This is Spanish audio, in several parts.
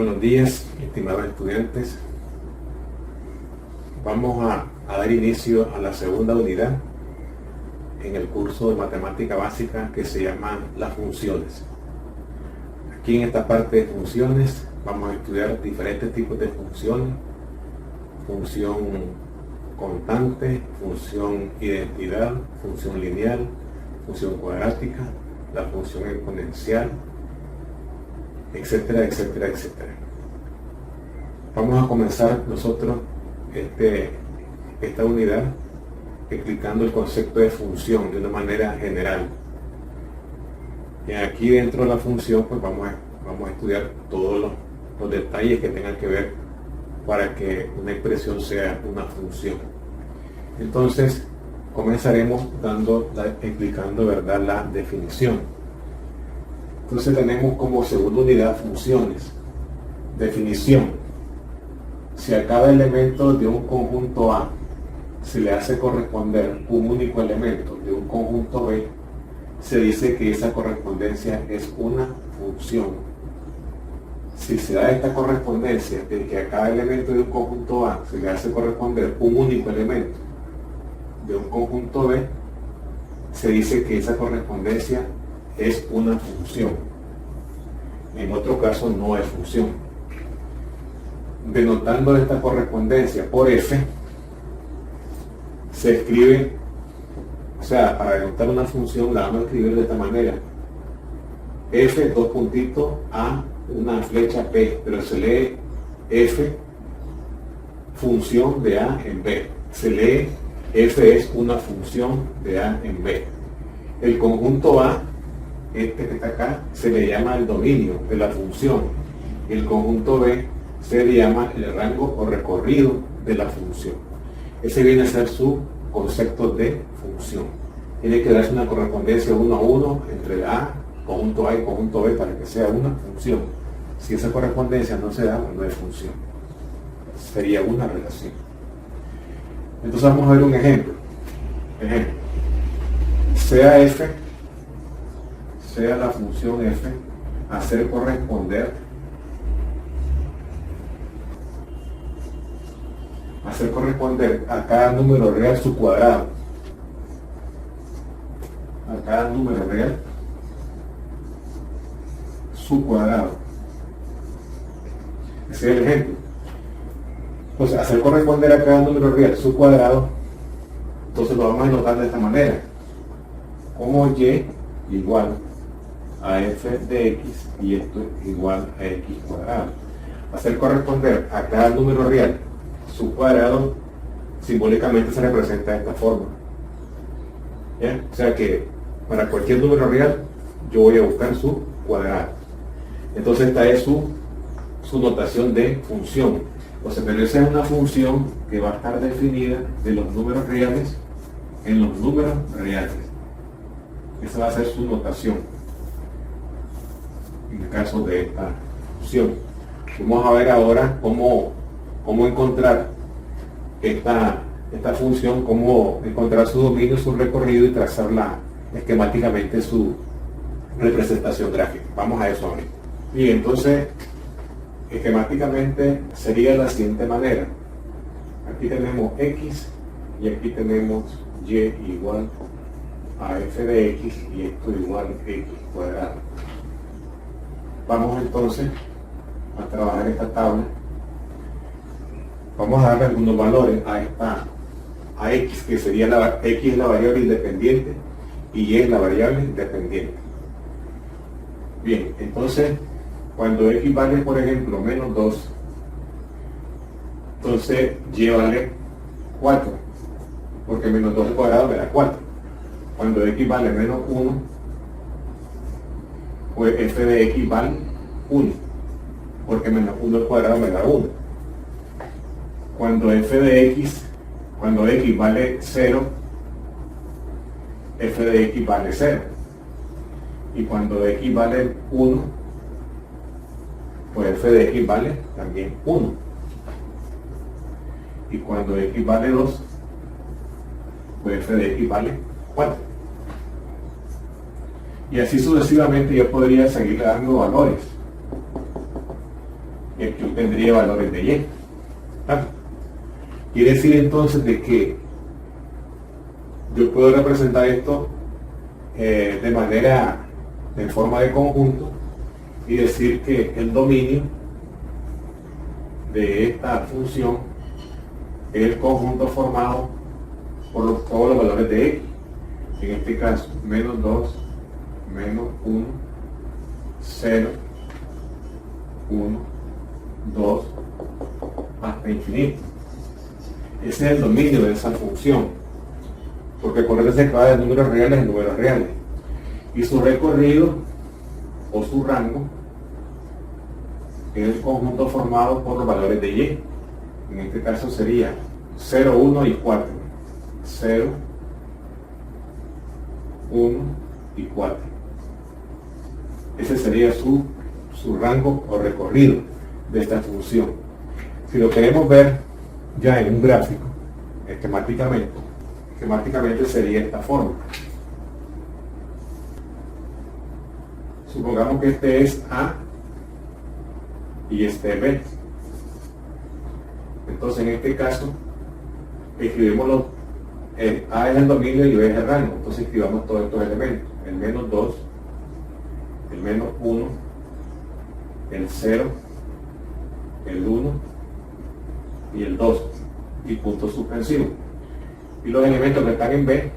buenos días, estimados estudiantes. Vamos a dar inicio a la segunda unidad en el curso de matemática básica que se llama las funciones. Aquí en esta parte de funciones vamos a estudiar diferentes tipos de funciones: función constante, función identidad, función lineal, función cuadrática, la función exponencial, etcétera, etcétera, etcétera. Vamos a comenzar nosotros esta unidad explicando el concepto de función de una manera general. Y aquí dentro de la función pues vamos a estudiar todos los detalles que tengan que ver para que una expresión sea una función. Entonces comenzaremos explicando, ¿verdad?, la definición. Entonces tenemos como segunda unidad funciones. Definición: si a cada elemento de un conjunto A se le hace corresponder un único elemento de un conjunto B, se dice que esa correspondencia es una función. Si se da esta correspondencia de que a cada elemento de un conjunto A se le hace corresponder un único elemento de un conjunto B, se dice que esa correspondencia es una función. En otro caso no es función. Denotando esta correspondencia por F, se escribe, o sea, para denotar una función la vamos a escribir de esta manera: F, dos puntitos, A, una flecha P, pero se lee F función de A en B. Se lee F es una función de A en B. El conjunto A, que está acá, se le llama el dominio de la función. El conjunto B se le llama el rango o recorrido de la función. Ese viene a ser su concepto de función. Tiene que darse una correspondencia 1 a 1 entre A, conjunto A y conjunto B para que sea una función. Si esa correspondencia no se da, no es función. Sería una relación. Entonces vamos a ver un ejemplo. Sea F, sea la función F, hacer corresponder a cada número real su cuadrado. A cada número real su cuadrado. Ese es el ejemplo. Entonces, hacer corresponder a cada número real su cuadrado, entonces lo vamos a anotar de esta manera: como y igual a f de x, y esto es igual a x cuadrado. Hacer corresponder a cada número real su cuadrado simbólicamente se representa de esta forma. ¿Ya? O sea que para cualquier número real yo voy a buscar su cuadrado. Entonces esta es su notación de función. O sea, pero esa es una función que va a estar definida de los números reales en los números reales. Esa va a ser su notación en el caso de esta función. Vamos a ver ahora cómo encontrar esta función, cómo encontrar su dominio, su recorrido y trazarla esquemáticamente su representación gráfica. Vamos a eso ahorita. Y entonces, esquemáticamente sería de la siguiente manera: aquí tenemos x y aquí tenemos y igual a f de x y esto igual a x cuadrado. Vamos entonces a trabajar esta tabla. Vamos a darle algunos valores a x, que sería x es la variable independiente y es la variable dependiente. Bien, entonces cuando x vale, por ejemplo, menos 2, entonces y vale 4, porque menos 2 al cuadrado me da 4. Cuando x vale menos 1, pues f de x vale 1, porque menos 1 al cuadrado me da 1. Cuando x vale 0, f de x vale 0. Y cuando x vale 1, pues f de x vale también 1. Y cuando x vale 2, pues f de x vale 4. Y así sucesivamente yo podría seguir dando valores. y aquí obtendría valores de y. ¿Vale? Quiere decir entonces de que yo puedo representar esto de manera, en forma de conjunto, y decir que el dominio de esta función es el conjunto formado por todos los valores de x. En este caso, menos 2, menos 1, 0, 1, 2, hasta infinito. Ese es el dominio de esa función, porque por eso se va de números reales en números reales. Y su recorrido o su rango es el conjunto formado por los valores de y. En este caso sería 0, 1 y 4. 0, 1 y 4. Ese sería su rango o recorrido de esta función. Si lo queremos ver ya en un gráfico, esquemáticamente sería esta forma. Supongamos que este es A y este B. Entonces en este caso escribimos A es el dominio y B es el rango. Entonces escribamos todos estos elementos: el menos 2, el menos 1, el 0, el 1 y el 2, y puntos suspensivos. Y los elementos que están en B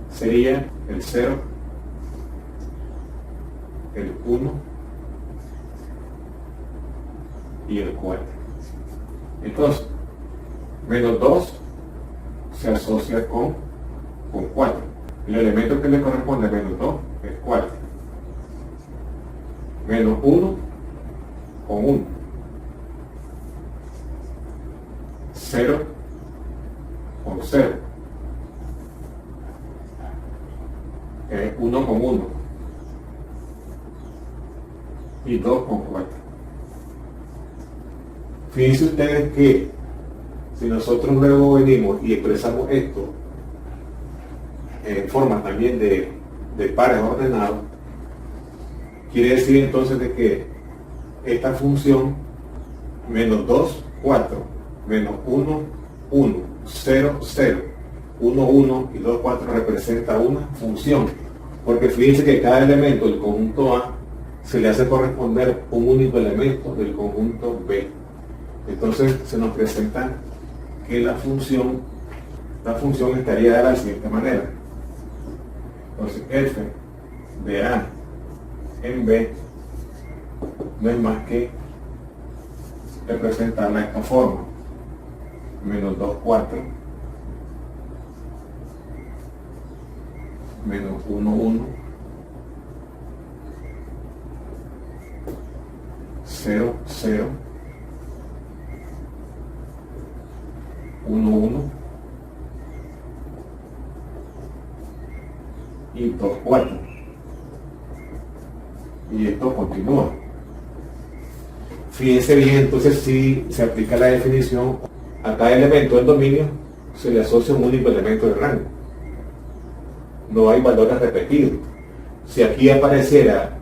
serían el 0, el 1 y el 4. Entonces, menos 2 se asocia con 4. El elemento que le corresponde a menos 2 es 4. Menos 1 con 1. 0 con 0. 1 con 1. Y 2 con 4. Fíjense ustedes que si nosotros luego venimos y expresamos esto en forma también de pares ordenados, quiere decir entonces de que esta función menos 2, 4, menos 1, 1, 0, 0, 1, 1 y 2, 4 representa una función, porque fíjense que cada elemento del conjunto A se le hace corresponder un único elemento del conjunto B. Entonces se nos presenta que la función estaría de la siguiente manera. Entonces f de A en B no es más que representarla de esta forma: menos 2, 4, menos 1, 1, 0, 0, 1, 1 y 2, 4. Y esto continúa. Fíjense bien, entonces si se aplica la definición, a cada elemento del dominio se le asocia un único elemento de rango. No hay valores repetidos. Si aquí apareciera,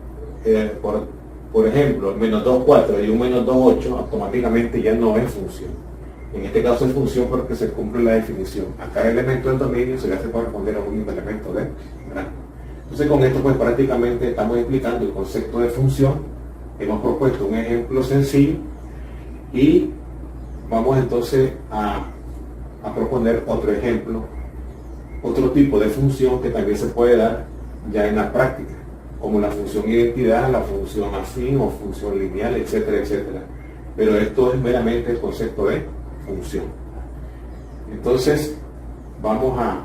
por ejemplo, menos 2, 4 y un menos 2, 8, automáticamente ya no es función. En este caso es función porque se cumple la definición. A cada elemento del dominio se le hace corresponder a un único elemento de rango. Entonces con esto pues prácticamente estamos explicando el concepto de función. Hemos propuesto un ejemplo sencillo y vamos entonces a proponer otro ejemplo, otro tipo de función que también se puede dar ya en la práctica, como la función identidad, la función afín o función lineal, etcétera, etcétera. Pero esto es meramente el concepto de función. Entonces vamos a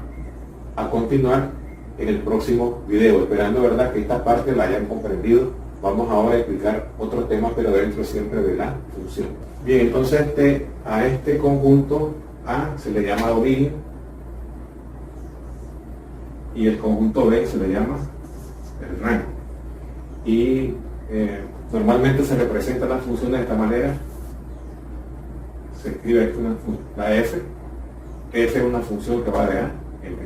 continuar en el próximo video, esperando verdad que esta parte la hayan comprendido. Vamos ahora a explicar otro tema, pero dentro siempre de la función. Bien, entonces a este conjunto A se le llama dominio y el conjunto B se le llama el rango. Y normalmente se representa la función de esta manera. Se escribe aquí la f. F es una función que va de A en B.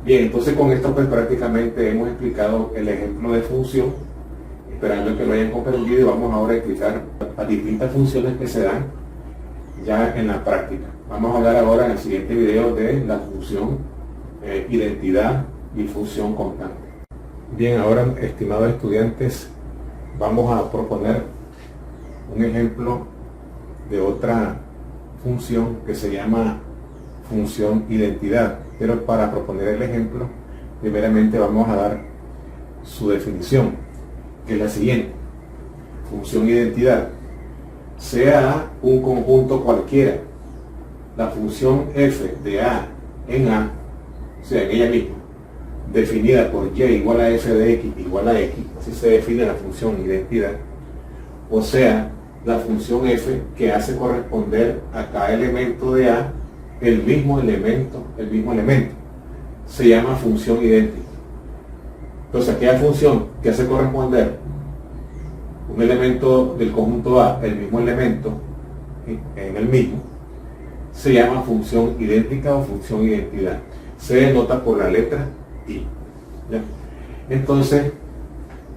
Bien, entonces con esto pues prácticamente hemos explicado el ejemplo de función. esperando que lo hayan comprendido, y vamos ahora a explicar las distintas funciones que se dan ya en la práctica. Vamos a hablar ahora en el siguiente video de la función identidad y función constante. Bien, ahora, estimados estudiantes, vamos a proponer un ejemplo de otra función que se llama función identidad, pero para proponer el ejemplo primeramente vamos a dar su definición, que es la siguiente: función identidad: sea A un conjunto cualquiera, la función f de A en A, o sea, en ella misma, definida por y igual a f de x igual a x, así se define la función identidad, o sea, la función f que hace corresponder a cada elemento de A el mismo elemento, se llama función idéntica. Entonces, aquella función que hace corresponder un elemento del conjunto A, el mismo elemento en el mismo, se llama función idéntica o función identidad. Se denota por la letra I. ¿Ya? Entonces,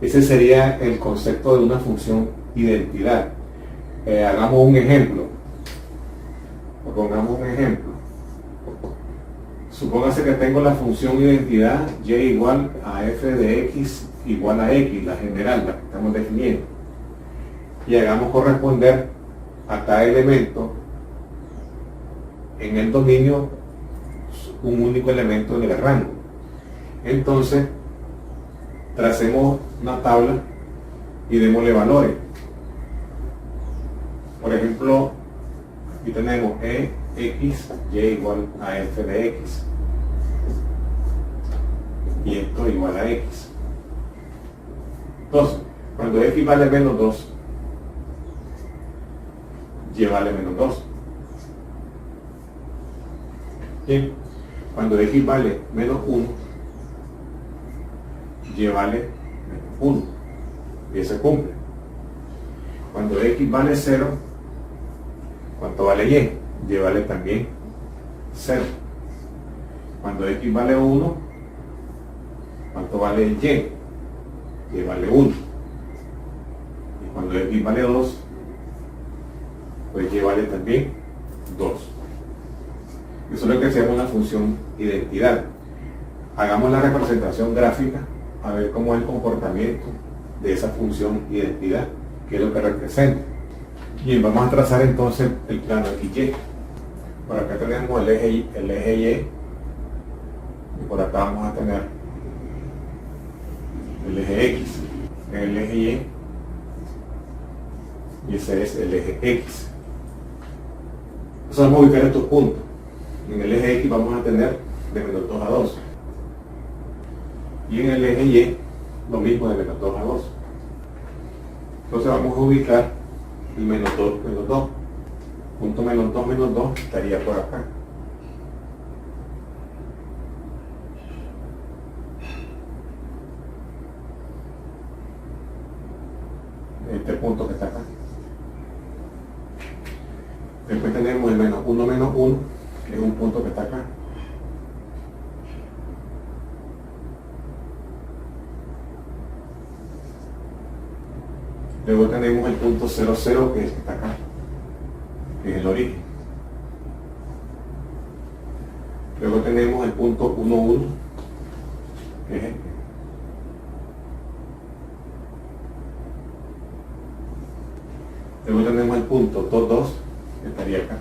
ese sería el concepto de una función identidad. Hagamos un ejemplo. Pongamos un ejemplo. Supóngase que tengo la función identidad y igual a f de x igual a x, la general, la que estamos definiendo. Y hagamos corresponder a cada elemento en el dominio un único elemento en el rango. Entonces, tracemos una tabla y démosle valores. Por ejemplo, aquí tenemos x, y igual a f de x. Y esto igual a x. Entonces, cuando x vale menos 2, y vale menos 2. Bien, cuando x vale menos 1, y vale menos 1. Y se cumple. Cuando x vale 0, ¿cuánto vale y? Y vale también 0. Cuando x vale 1, ¿cuánto vale y? Y vale 1. Y cuando x vale 2, pues y vale también 2. Eso es lo que se llama una función identidad. Hagamos la representación gráfica a ver cómo es el comportamiento de esa función identidad, qué es lo que representa. Bien, vamos a trazar entonces el plano XY. Por acá tenemos el eje Y, y por acá vamos a tener el eje X, el eje Y ese es el eje X. Entonces vamos a ubicar estos puntos. En el eje X vamos a tener de menos 2 a 2. Y en el eje Y lo mismo, de menos 2 a 2. Entonces vamos a ubicar el menos 2, menos 2. Punto menos 2 estaría por acá. Este punto que está acá. Después tenemos el menos 1, que es un punto que está acá. Luego tenemos el punto 0, 0, que es el que está acá, que es el origen. Luego tenemos el punto 1, 1, que es este. Luego tenemos el punto 2, 2, que estaría acá.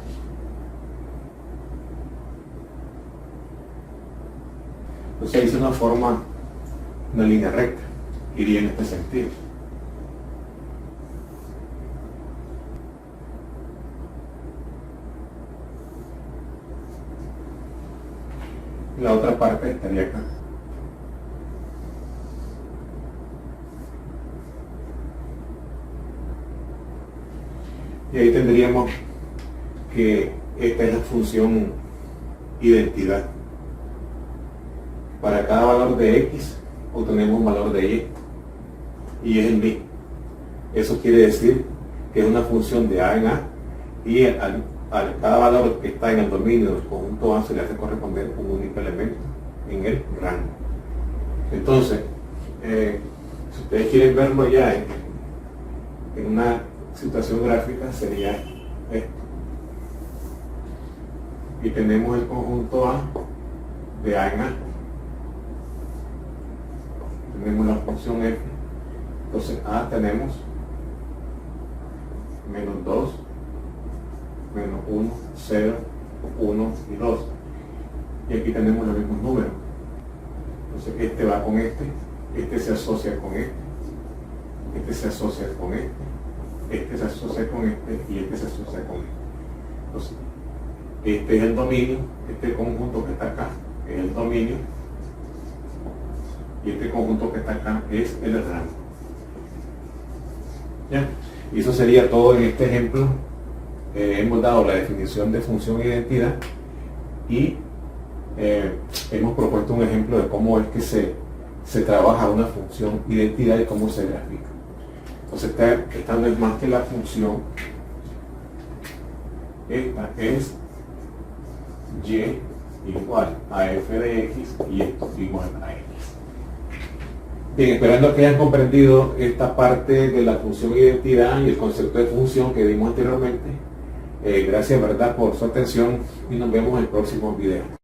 Entonces ahí se nos forma una línea recta, iría en este sentido. La otra parte estaría acá. Y ahí tendríamos que esta es la función identidad. Para cada valor de x obtenemos un valor de y es el mismo. Eso quiere decir que es una función de a en a, y a cada valor que está en el dominio del conjunto A se le hace corresponder un único elemento en el rango. Entonces, Si ustedes quieren verlo ya en una situación gráfica, sería esto. Y tenemos el conjunto A de A en A. Tenemos la función f. Entonces A tenemos menos 2, menos 1, 0, 1 y 2. Y aquí tenemos los mismos números. Entonces este va con este se asocia con este se asocia con este se asocia con este y este se asocia con este. Entonces, este es el dominio, este conjunto que está acá es el dominio y este conjunto que está acá es el rango. ¿Ya? Y eso sería todo en este ejemplo. Hemos dado la definición de función e identidad y hemos propuesto un ejemplo de cómo es que se trabaja una función identidad y cómo se grafica. Entonces esta no es más que la función, esta es y igual a f de x y esto igual a x. Bien, esperando que hayan comprendido esta parte de la función identidad y el concepto de función que vimos anteriormente. Gracias, ¿verdad?, por su atención y nos vemos en el próximo video.